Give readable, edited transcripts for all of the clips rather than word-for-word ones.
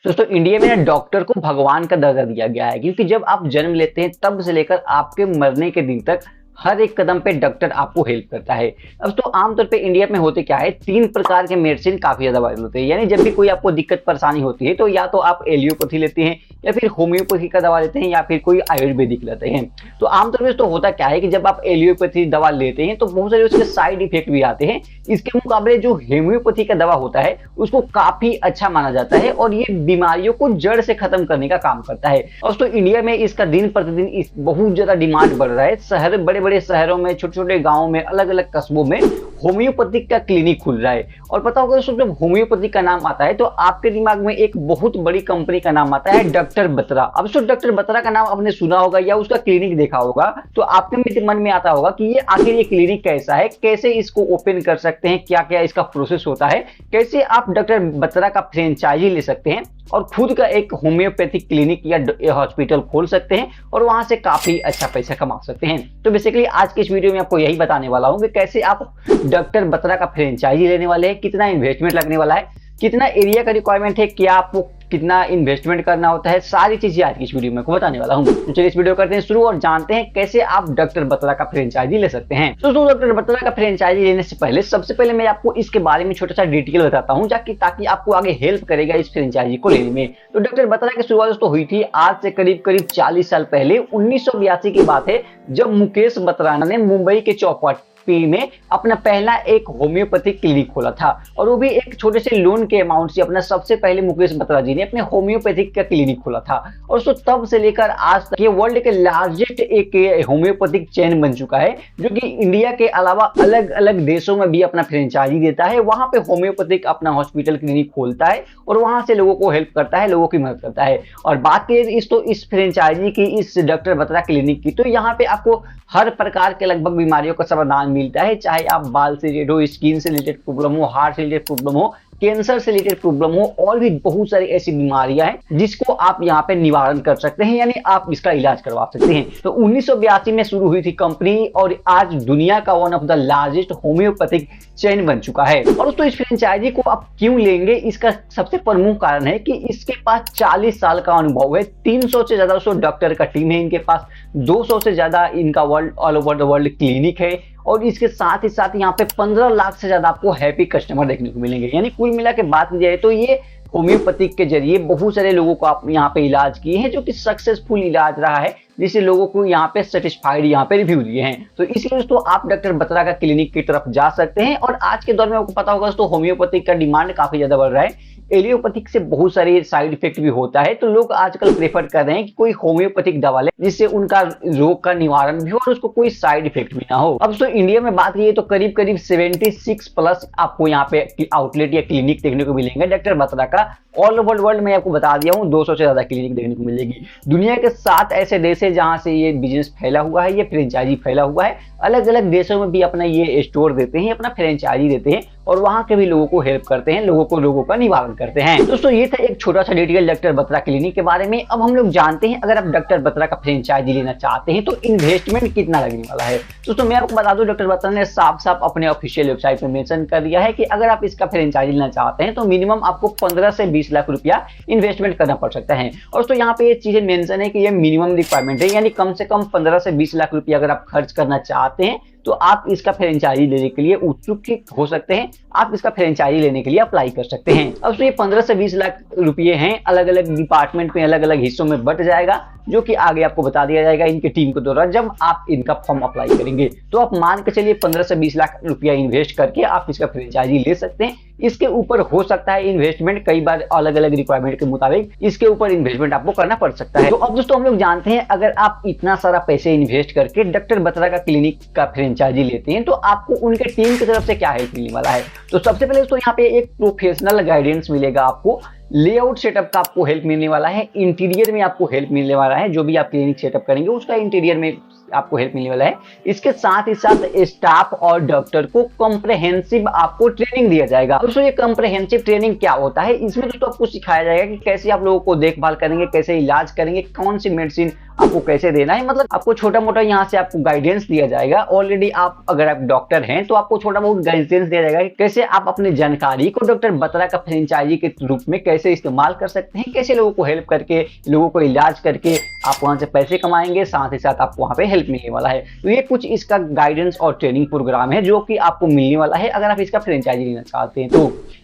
दोस्तों इंडिया में ना डॉक्टर को भगवान का दर्जा दिया गया है, क्योंकि जब आप जन्म लेते हैं तब से लेकर आपके मरने के दिन तक हर एक कदम पे डॉक्टर आपको हेल्प करता है। अब तो आमतौर पे इंडिया में होते क्या है, तीन प्रकार के मेडिसिन काफी ज्यादा वायरल होते हैं। यानी जब भी कोई आपको दिक्कत परेशानी होती है तो या तो आप एलियोपैथी लेते हैं, या फिर होम्योपैथी का दवा लेते हैं, या फिर कोई आयुर्वेदिक लेते हैं। तो आमतौर पर तो होता क्या है कि जब आप एलियोपैथी दवा लेते हैं तो बहुत सारे उसके साइड इफेक्ट भी आते हैं। इसके मुकाबले जो होम्योपैथी का दवा होता है उसको काफी अच्छा माना जाता है, और ये बीमारियों को जड़ से खत्म करने का काम करता है। और तो इंडिया में इसका दिन प्रतिदिन इस बहुत ज्यादा डिमांड बढ़ रहा है। शहर, बड़े बड़े शहरों में, छोटे छोटे गाँव में, अलग अलग कस्बों में होम्योपैथिक का क्लिनिक खुल रहा है। और पता होगा दोस्तों, जब होम्योपैथिक का नाम आता है तो आपके दिमाग में एक बहुत बड़ी कंपनी का नाम आता है, डॉक्टर बत्रा। अब तो डॉक्टर बत्रा का नाम आपने सुना होगा या उसका क्लिनिक देखा होगा, तो आपके मन में आता होगा कि ये आखिर ये क्लिनिक कैसा है, कैसे इसको ओपन कर सकते हैं, क्या क्या इसका प्रोसेस होता है, कैसे आप डॉक्टर बत्रा का फ्रेंचाइजी ले सकते हैं और खुद का एक होम्योपैथिक क्लिनिक या हॉस्पिटल खोल सकते हैं और वहां से काफी अच्छा पैसा कमा सकते हैं। तो बेसिकली आज के इस वीडियो में आपको यही बताने वाला हूं कि कैसे आप डॉक्टर बत्रा का फ्रेंचाइजी लेने वाले हैं, कितना इन्वेस्टमेंट लगने वाला है, कितना एरिया का रिक्वायरमेंट है, क्या आपको कितना इन्वेस्टमेंट करना होता है, सारी चीजें आज की इस वीडियो में आपको बताने वाला हूं। तो चलिए इस वीडियो करते हैं शुरू और जानते हैं कैसे आप डॉक्टर बत्रा का फ्रेंचाइजी ले सकते हैं। तो डॉक्टर बत्रा का फ्रेंचाइजी लेने से पहले सबसे पहले मैं आपको इसके बारे में छोटा सा डिटेल बताता हूं, ताकि आपको आगे हेल्प करेगा इस फ्रेंचाइजी को लेने में। तो डॉक्टर बत्रा की शुरुआत तो हुई थी आज से करीब करीब 40 साल पहले। 1982 की बात है, जब मुकेश बत्रा ने मुंबई के चौपाटी में अपना पहला एक होम्योपैथिक क्लिनिक खोला था, और वो भी एक छोटे से लोन के अमाउंट से। अपना सबसे पहले मुकेश बत्रा जी ने अपने होम्योपैथिक का क्लिनिक खोला था, और सो तब से लेकर आज तक ये वर्ल्ड के लार्जेस्ट एक होम्योपैथिक चेन बन चुका है, जो कि इंडिया के अलावा अलग अलग देशों में भी अपना फ्रेंचाइजी देता है। वहां पे होम्योपैथिक अपना हॉस्पिटल क्लिनिक खोलता है और वहां से लोगों को हेल्प करता है, लोगों की मदद करता है। और बात करें इस फ्रेंचाइजी की, इस डॉक्टर बत्रा क्लिनिक की, तो यहाँ पे आपको हर प्रकार के लगभग बीमारियों का समाधान मिलता है। चाहे आप बाल से रिलेटेड हो, स्किन से रिलेटेड प्रॉब्लम हो, हार्ट से रिलेटेड प्रॉब्लम हो, कैंसर से रिलेटेड प्रॉब्लम हो, और भी बहुत सारी ऐसी बीमारियां हैं जिसको आप यहाँ पे निवारण कर सकते हैं, यानी आप इसका इलाज करवा सकते हैं। तो 1982 में शुरू हुई थी कंपनी, और आज दुनिया का one of the largest homeopathic chain बन चुका है। और दोस्तों इस फ्रेंचाइजी को आप क्यों लेंगे, इसका सबसे प्रमुख कारण है कि इसके पास 40 साल का अनुभव है, 300 से ज्यादा डॉक्टर का टीम है इनके पास, 200 से ज्यादा इनका all over the world clinic है, और इसके साथ ही साथ यहाँ पे 15 लाख से ज्यादा आपको हैप्पी कस्टमर देखने को मिलेंगे। यानी कुल मिला के बात की जाए तो ये होम्योपैथिक के जरिए बहुत सारे लोगों को आप यहाँ पे इलाज किए हैं, जो कि सक्सेसफुल इलाज रहा है, जिससे लोगों को यहाँ पे सेटिस्फाइड यहाँ पे रिव्यू दिए हैं। तो इसलिए दोस्तों आप डॉक्टर बत्रा का क्लिनिक की तरफ जा सकते हैं। और आज के दौर में आपको पता होगा दोस्तों, होम्योपैथिक का डिमांड काफी ज्यादा बढ़ रहा है। एलियोपैथिक से बहुत सारे साइड इफेक्ट भी होता है, तो लोग आजकल प्रेफर कर रहे हैं कि कोई होम्योपैथिक दवा ले, जिससे उनका रोग का निवारण भी हो और उसको कोई साइड इफेक्ट भी ना हो। अब तो इंडिया में बात की तो करीब करीब 76 प्लस आपको यहाँ पे आउटलेट या क्लिनिक देखने को मिलेंगे डॉक्टर बत्रा का। ऑल ओवर वर्ल्ड में आपको बता दिया हूँ 200 से ज्यादा क्लिनिक देखने को मिलेगी। दुनिया के 7 ऐसे देश है जहां से ये बिजनेस फैला हुआ है, ये फ्रेंचाइजी फैला हुआ है। अलग अलग देशों में भी अपना ये स्टोर देते हैं, अपना फ्रेंचाइजी देते हैं, और वहां के भी लोगों को हेल्प करते हैं, लोगों का निवारण करते हैं। दोस्तों ये था एक छोटा सा डिटेल डॉक्टर बत्रा क्लिनिक के बारे में। अब हम लोग जानते हैं, अगर आप डॉक्टर बत्रा का फ्रेंचाइजी लेना चाहते हैं तो इन्वेस्टमेंट कितना लगने वाला है। दोस्तों मैं आपको बता दूं, डॉक्टर बत्रा ने साफ साफ अपने ऑफिशियल वेबसाइट में मेंशन कर दिया है कि अगर आप इसका फ्रेंचाइजी लेना चाहते हैं तो मिनिमम आपको 15 से 20 लाख रुपया इन्वेस्टमेंट करना पड़ सकता है। और दोस्तों यहाँ पे ये चीजें मेंशन है कि ये मिनिमम रिक्वायरमेंट है, यानी कम से कम 15 से 20 लाख रुपया अगर आप खर्च करना चाहते हैं तो आप इसका फ्रेंचाइजी लेने के लिए उत्सुक हो सकते हैं, आप इसका फ्रेंचाइजी लेने के लिए अप्लाई कर सकते हैं। अब तो ये 15 से 20 लाख रुपए हैं, अलग अलग डिपार्टमेंट में अलग अलग हिस्सों में बट जाएगा, जो कि आगे आपको बता दिया जाएगा इनकी टीम के द्वारा जब आप इनका फॉर्म अप्लाई करेंगे। तो आप मान के चलिए 15 से 20 लाख रुपया इन्वेस्ट करके आप इसका फ्रेंचाइजी ले सकते हैं। इसके ऊपर हो सकता है इन्वेस्टमेंट, कई बार अलग अलग रिक्वायरमेंट के मुताबिक इसके ऊपर इन्वेस्टमेंट आपको करना पड़ सकता है। तो अब दोस्तों हम लोग जानते हैं, अगर आप इतना सारा पैसे इन्वेस्ट करके डॉक्टर बत्रा का क्लिनिक का फ्रेंचाइजी लेते हैं तो आपको उनके टीम की तरफ से क्या हेल्प मिलने वाला है। तो सबसे पहले दोस्तों यहाँ पे एक प्रोफेशनल गाइडेंस मिलेगा आपको, लेआउट सेटअप का आपको हेल्प मिलने वाला है, इंटीरियर में आपको हेल्प मिलने वाला है। जो भी आप क्लिनिक सेटअप करेंगे उसका इंटीरियर में आपको हेल्प मिलने वाला है। इसके साथ ही साथ स्टाफ और डॉक्टर को कॉम्प्रहेंसिव आपको ट्रेनिंग दिया जाएगा। दोस्तों ये कॉम्प्रहेंसिव ट्रेनिंग क्या होता है, इसमें दोस्तों आपको सिखाया जाएगा कि कैसे आप लोगों को देखभाल करेंगे, कैसे इलाज करेंगे, कौन सी मेडिसिन आपको कैसे देना है, मतलब आपको छोटा मोटा यहाँ से आपको गाइडेंस दिया जाएगा। ऑलरेडी आप अगर आप डॉक्टर हैं तो आपको छोटा बहुत गाइडेंस दिया जाएगा कि कैसे आप अपनी जानकारी को डॉक्टर बत्रा का फ्रेंचाइजी के रूप में कैसे इस्तेमाल कर सकते हैं, कैसे लोगों को हेल्प करके, लोगों को इलाज करके आप वहां से पैसे कमाएंगे, साथ ही साथ आपको वहां पे हेल्प मिलने वाला है। तो ये कुछ इसका गाइडेंस और ट्रेनिंग प्रोग्राम है जो कि आपको मिलने वाला है अगर आप इसका फ्रेंचाइजी लेना चाहते हैं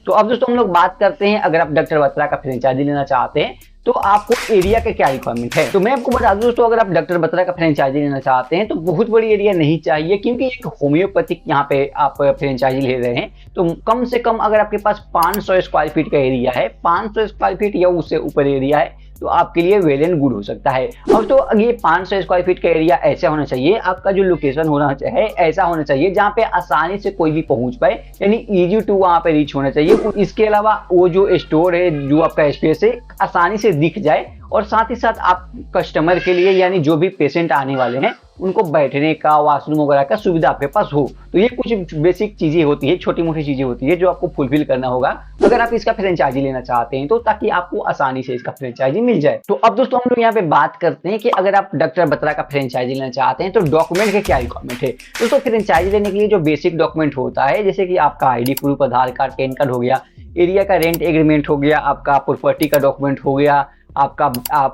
तो अब दोस्तों हम लोग बात करते हैं, अगर आप डॉक्टर बत्रा का फ्रेंचाइजी लेना चाहते हैं तो आपको एरिया का क्या रिक्वायरमेंट है। तो मैं आपको बता दूं दोस्तों, अगर आप डॉक्टर बत्रा का फ्रेंचाइजी लेना चाहते हैं तो बहुत बड़ी एरिया नहीं चाहिए, क्योंकि एक होम्योपैथिक यहाँ पे आप फ्रेंचाइजी ले रहे हैं तो कम से कम अगर आपके पास 500 स्क्वायर फीट का एरिया है, 500 स्क्वायर फीट या उससे ऊपर एरिया है तो आपके लिए वेल एंड गुड हो सकता है। और तो ये 500 स्क्वायर फीट का एरिया ऐसा होना चाहिए, आपका जो लोकेशन होना चाहिए ऐसा होना चाहिए जहाँ पे आसानी से कोई भी पहुंच पाए, यानी इजी टू वहां पे रीच होना चाहिए। इसके अलावा वो जो स्टोर है, जो आपका स्पेस है, आसानी से दिख जाए और साथ ही साथ आप कस्टमर के लिए यानी जो भी पेशेंट आने वाले हैं उनको बैठने का, वॉशरूम वगैरह का सुविधा आपके पास हो। तो ये कुछ बेसिक चीजें होती है, छोटी मोटी चीजें होती है जो आपको फुलफिल करना होगा अगर आप इसका फ्रेंचाइजी लेना चाहते हैं, तो ताकि आपको आसानी से इसका फ्रेंचाइजी मिल जाए। तो अब दोस्तों हम लोग यहाँ पे बात करते हैं कि अगर आप डॉक्टर बत्रा का फ्रेंचाइजी लेना चाहते हैं तो डॉक्यूमेंट के क्या रिक्वायरमेंट है। दोस्तों फ्रेंचाइजी लेने के लिए जो बेसिक डॉक्यूमेंट होता है, जैसे कि आपका आईडी प्रूफ, आधार कार्ड, पैन कार्ड हो गया, एरिया का रेंट एग्रीमेंट हो गया, आपका प्रॉपर्टी का डॉक्यूमेंट हो गया, आपका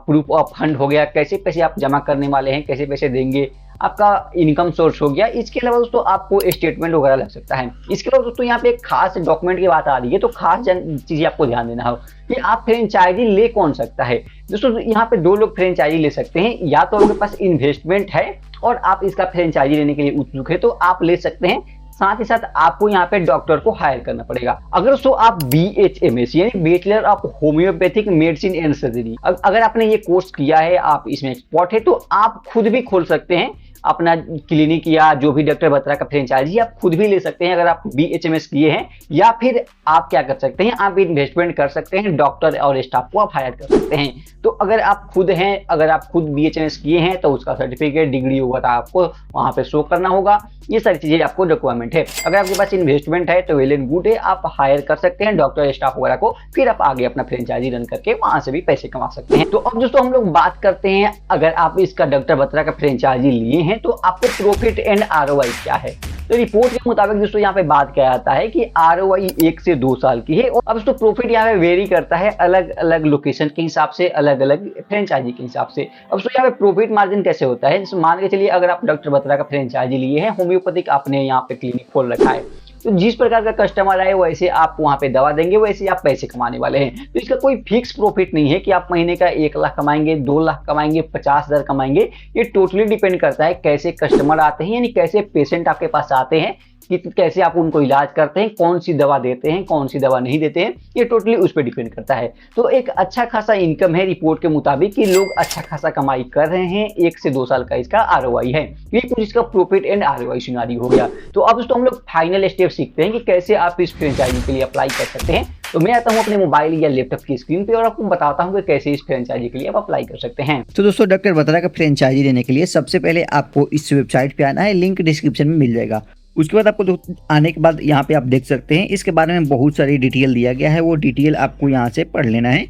प्रूफ ऑफ फंड हो गया, कैसे पैसे आप जमा करने वाले हैं, कैसे पैसे देंगे, आपका इनकम सोर्स हो गया। इसके अलावा दोस्तों आपको स्टेटमेंट वगैरह लग सकता है। इसके अलावा दोस्तों यहाँ पे एक खास डॉक्यूमेंट की बात आ रही है, तो खास चीजें आपको ध्यान देना हो कि आप फ्रेंचाइजी ले कौन सकता है। दोस्तों यहाँ पे दो लोग फ्रेंचाइजी ले सकते हैं, या तो आपके पास इन्वेस्टमेंट है और आप इसका फ्रेंचाइजी लेने के लिए उत्सुक है तो आप ले सकते हैं, साथ ही साथ आपको यहाँ पे डॉक्टर को हायर करना पड़ेगा। अगर सो आप BHMS यानी bachelor of homeopathic medicine and surgery, अगर आपने ये कोर्स किया है, आप इसमें एक्सपर्ट है, तो आप खुद भी खोल सकते हैं अपना क्लिनिक या जो भी डॉक्टर बत्रा का फ्रेंचाइजी आप खुद भी ले सकते हैं अगर आप BHMS किए हैं। या फिर आप क्या कर सकते हैं, आप इन्वेस्टमेंट कर सकते हैं, डॉक्टर और स्टाफ को आप हायर कर सकते हैं। तो अगर आप खुद हैं, अगर आप खुद BHMS किए हैं तो उसका सर्टिफिकेट, डिग्री वगैरह आपको वहां पे शो करना होगा। ये सारी चीजें आपको रिक्वायरमेंट है। अगर आपके पास इन्वेस्टमेंट है तो वेल एंड गुड है, आप हायर कर सकते हैं डॉक्टर स्टाफ वगैरह को, फिर आप आगे अपना फ्रेंचाइजी रन करके वहां से भी पैसे कमा सकते हैं। तो अब दोस्तों हम लोग बात करते हैं, अगर आप इसका डॉक्टर बत्रा का फ्रेंचाइजी लिए हैं तो आपको प्रॉफिट एंड ROI क्या है। तो रिपोर्ट के मुताबिक दोस्तों यहाँ पे बात किया जाता है कि ROI 1 से 2 साल की है। और अब दोस्तों प्रॉफिट यहाँ पे वेरी करता है अलग अलग लोकेशन के हिसाब से, अलग अलग फ्रेंचाइजी के हिसाब से। अब दोस्तों यहाँ पे प्रॉफिट मार्जिन कैसे होता है, जैसे मान के चलिए अगर आप डॉक्टर बत्रा का फ्रेंचाइजी लिए हैं, होम्योपैथिक आपने यहाँ पे क्लिनिक खोल रखा है, तो जिस प्रकार का कस्टमर आए वैसे आप वहां पे दवा देंगे, वैसे आप पैसे कमाने वाले हैं। तो इसका कोई फिक्स प्रॉफिट नहीं है कि आप महीने का 1 लाख कमाएंगे, 2 लाख कमाएंगे, 50,000 कमाएंगे। ये टोटली डिपेंड करता है कैसे कस्टमर आते हैं, यानी कैसे पेशेंट आपके पास आते हैं, कि कैसे आप उनको इलाज करते हैं, कौन सी दवा देते हैं, कौन सी दवा नहीं देते हैं, ये टोटली उस पर डिपेंड करता है। तो एक अच्छा खासा इनकम है रिपोर्ट के मुताबिक कि लोग अच्छा खासा कमाई कर रहे हैं। 1 से 2 साल का इसका ROI है। ये कुछ इसका प्रॉफिट एंड ROI सिनेरियो हो गया। तो अब दोस्तों हम लोग फाइनल स्टेप सीखते हैं कि कैसे आप इस फ्रेंचाइजी के लिए अप्लाई कर सकते हैं। तो मैं आता हूं अपने मोबाइल या लैपटॉप की स्क्रीन पे और आपको बताता हूं कि कैसे इस फ्रेंचाइजी के लिए आप अप्लाई कर सकते हैं। तो दोस्तों डॉक्टर बत्रा का फ्रेंचाइजी लेने के लिए सबसे पहले आपको इस वेबसाइट पे आना है, लिंक डिस्क्रिप्शन में मिल जाएगा। उसके बाद आपको आने के बाद यहाँ पे आप देख सकते हैं इसके बारे में बहुत सारी डिटेल दिया गया है, वो डिटेल आपको यहाँ से पढ़ लेना है।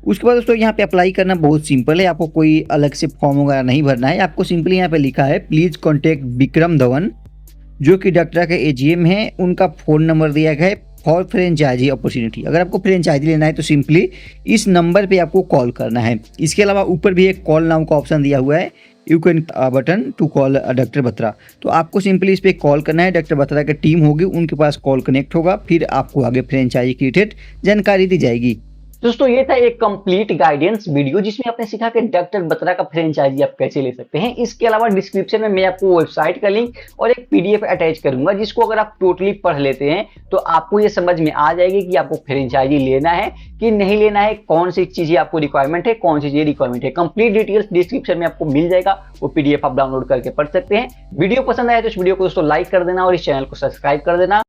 उसके बाद दोस्तों यहाँ पे अप्लाई करना बहुत सिंपल है, आपको कोई अलग से फॉर्म वगैरह नहीं भरना है। आपको सिंपली यहाँ पे लिखा है प्लीज कॉन्टेक्ट विक्रम धवन, जो कि डॉक्टर के AGM है, उनका फ़ोन नंबर दिया गया है फॉर फ्रेंचाइजी अपॉर्चुनिटी। अगर आपको फ्रेंचाइजी लेना है तो सिंपली इस नंबर पे आपको कॉल करना है। इसके अलावा ऊपर भी एक कॉल नाउ का ऑप्शन दिया हुआ है, you can button to call doctor Batra. तो आपको सिंपली इस पर कॉल करना है, डॉक्टर बत्रा की टीम होगी, उनके पास कॉल कनेक्ट होगा, फिर आपको आगे फ्रेंचाइजी की रिलेटेड जानकारी दी जाएगी। दोस्तों ये था एक कंप्लीट गाइडेंस वीडियो जिसमें आपने सीखा कि डॉक्टर बत्रा का फ्रेंचाइजी आप कैसे ले सकते हैं। इसके अलावा डिस्क्रिप्शन में मैं आपको वेबसाइट का लिंक और एक PDF अटैच करूंगा, जिसको अगर आप टोटली पढ़ लेते हैं तो आपको ये समझ में आ जाएगी कि आपको फ्रेंचाइजी लेना है कि नहीं लेना है, कौन सी चीजें आपको रिक्वायरमेंट है, कौन सी चीजें रिक्वायरमेंट है। कंप्लीट डिटेल्स डिस्क्रिप्शन में आपको मिल जाएगा, वो PDF आप डाउनलोड करके पढ़ सकते हैं। वीडियो पसंद आया तो इस वीडियो को दोस्तों लाइक कर देना और इस चैनल को सब्सक्राइब कर देना।